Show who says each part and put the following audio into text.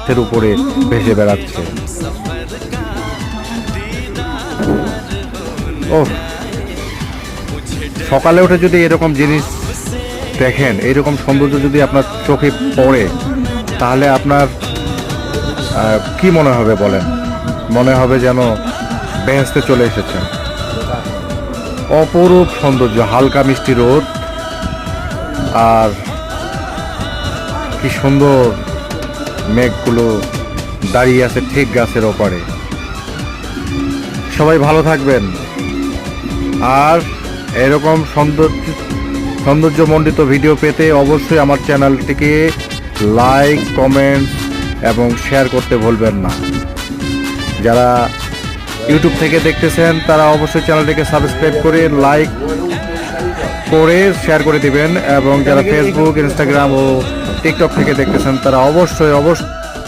Speaker 1: মাঠের উপরে ভেসে বেড়াচ্ছে। ও, সকালে উঠে যদি এরকম জিনিস দেখেন, এরকম সৌন্দর্য যদি আপনার চোখে পড়ে, তাহলে আপনার কি মনে হবে বলেন? মনে হবে যেন বেহেশতে চলে এসেছেন। অপরূপ সৌন্দর্য, হালকা মিষ্টি রোদ, আর কি সুন্দর মেঘগুলো দাঁড়িয়ে আছে ঠিক গাছের ওপারে। সবাই ভালো থাকবেন, আর এরকম সৌন্দর্যমণ্ডিত ভিডিও পেতে অবশ্যই আমার চ্যানেলটিকে লাইক, কমেন্ট এবং শেয়ার করতে ভুলবেন না। যারা ইউটিউব থেকে দেখতেছেন তারা অবশ্যই চ্যানেলটিকে সাবস্ক্রাইব করে লাইক করে শেয়ার করে দিবেন, এবং যারা ফেসবুক, ইনস্টাগ্রাম ও টিকটক থেকে দেখতেছেন তারা অবশ্যই